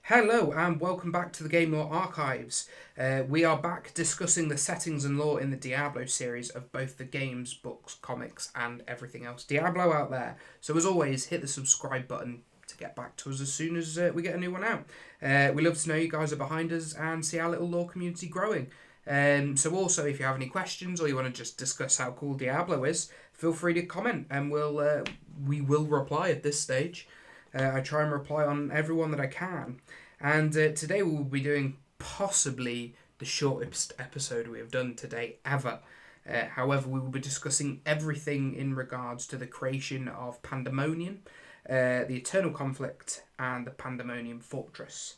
Hello and welcome back to the Game Lore Archives. We are back discussing the settings and lore in the Diablo series of both the games, books, comics and everything else Diablo out there. So as always, hit the subscribe button to get back to us as soon as we get a new one out. We love to know you guys are behind us and see our little lore community growing. So also, if you have any questions or you want to just discuss how cool Diablo is, feel free to comment and we will reply at this stage. I try and reply on everyone that I can. And today we will be doing possibly the shortest episode we have done today ever. However, we will be discussing everything in regards to the creation of Pandemonium, the Eternal Conflict, and the Pandemonium Fortress.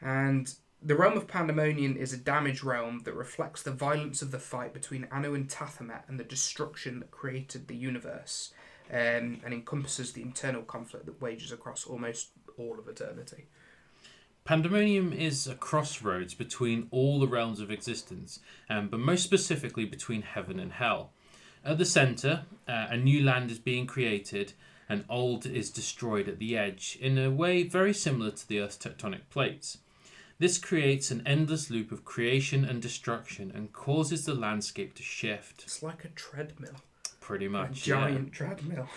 And the realm of Pandemonium is a damaged realm that reflects the violence of the fight between Anu and Tathamet and the destruction that created the universe. And encompasses the internal conflict that wages across almost all of eternity. Pandemonium is a crossroads between all the realms of existence, but most specifically between heaven and hell. At the centre, a new land is being created, and old is destroyed at the edge, in a way very similar to the Earth's tectonic plates. This creates an endless loop of creation and destruction, and causes the landscape to shift. It's like a treadmill. Pretty much, a giant treadmill.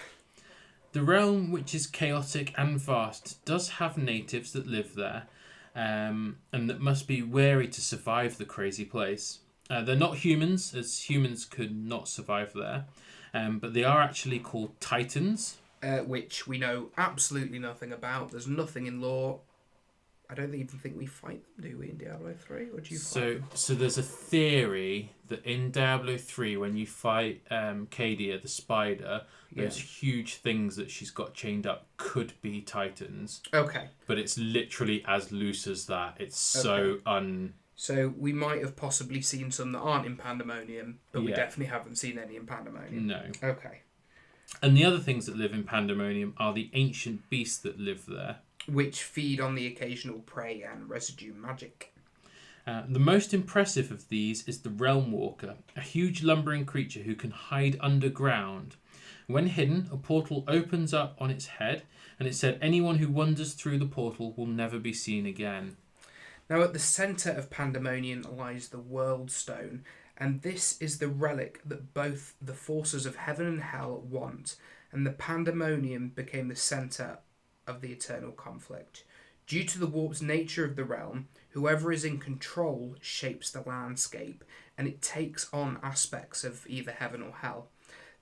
The realm, which is chaotic and vast, does have natives that live there, and that must be wary to survive the crazy place. They're not humans, as humans could not survive there, but they are actually called Titans. Which we know absolutely nothing about. There's nothing in lore. I don't even think we fight them, do we, in Diablo 3? Or do you fight them? So there's a theory that in Diablo 3, when you fight Cadia, the spider, those huge things that she's got chained up could be Titans. Okay. But it's literally as loose as that. It's So we might have possibly seen some that aren't in Pandemonium, but we definitely haven't seen any in Pandemonium. No. Okay. And the other things that live in Pandemonium are the ancient beasts that live there, which feed on the occasional prey and residue magic. The most impressive of these is the Realm Walker, a huge lumbering creature who can hide underground. When hidden, a portal opens up on its head, and it said anyone who wanders through the portal will never be seen again. Now at the centre of Pandemonium lies the World Stone, and this is the relic that both the forces of heaven and hell want, and the Pandemonium became the centre of the eternal conflict. Due to the warped nature of the realm, whoever is in control shapes the landscape, and it takes on aspects of either heaven or hell.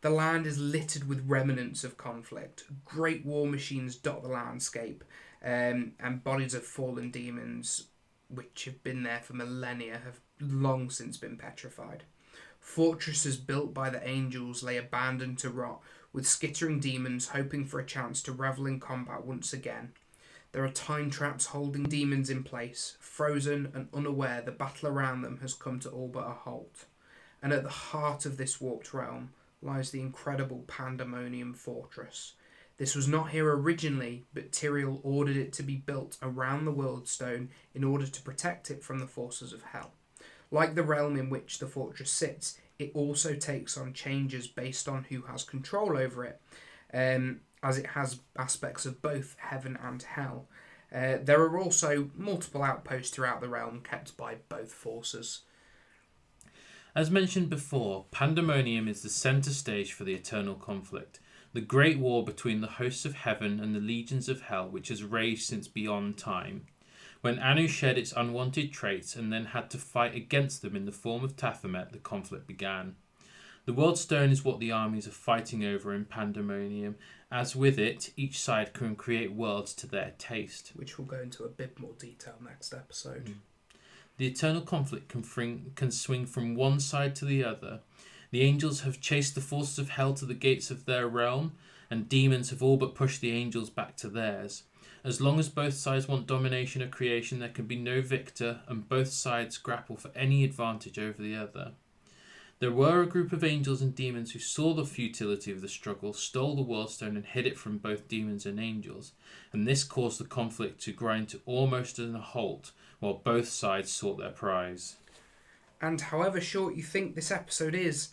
The land is littered with remnants of conflict. Great war machines dot the landscape, and bodies of fallen demons, which have been there for millennia, have long since been petrified. Fortresses built by the angels lay abandoned to rot, with skittering demons hoping for a chance to revel in combat once again. There are time traps holding demons in place. Frozen and unaware, the battle around them has come to all but a halt. And at the heart of this warped realm lies the incredible Pandemonium Fortress. This was not here originally, but Tyrael ordered it to be built around the World Stone in order to protect it from the forces of hell. Like the realm in which the fortress sits, it also takes on changes based on who has control over it, as it has aspects of both heaven and hell. There are also multiple outposts throughout the realm kept by both forces. As mentioned before, Pandemonium is the centre stage for the eternal conflict, the great war between the hosts of heaven and the legions of hell, which has raged since beyond time. When Anu shed its unwanted traits and then had to fight against them in the form of Tathamet, the conflict began. The World Stone is what the armies are fighting over in Pandemonium, as with it, each side can create worlds to their taste. Which we'll go into a bit more detail next episode. The eternal conflict can swing from one side to the other. The angels have chased the forces of hell to the gates of their realm, and demons have all but pushed the angels back to theirs. As long as both sides want domination of creation, there can be no victor, and both sides grapple for any advantage over the other. There were a group of angels and demons who saw the futility of the struggle, stole the World Stone and hid it from both demons and angels, and this caused the conflict to grind to almost a halt, while both sides sought their prize. And however short you think this episode is,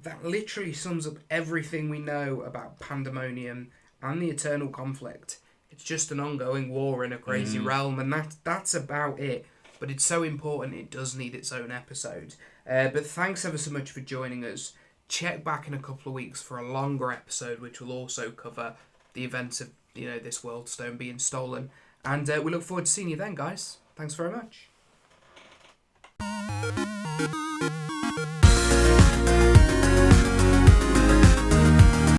that literally sums up everything we know about Pandemonium and the eternal conflict. It's just an ongoing war in a crazy realm, and that's about it. But it's so important, it does need its own episode. But thanks ever so much for joining us. Check back in a couple of weeks for a longer episode, which will also cover the events of this world stone being stolen. And we look forward to seeing you then, guys. Thanks very much.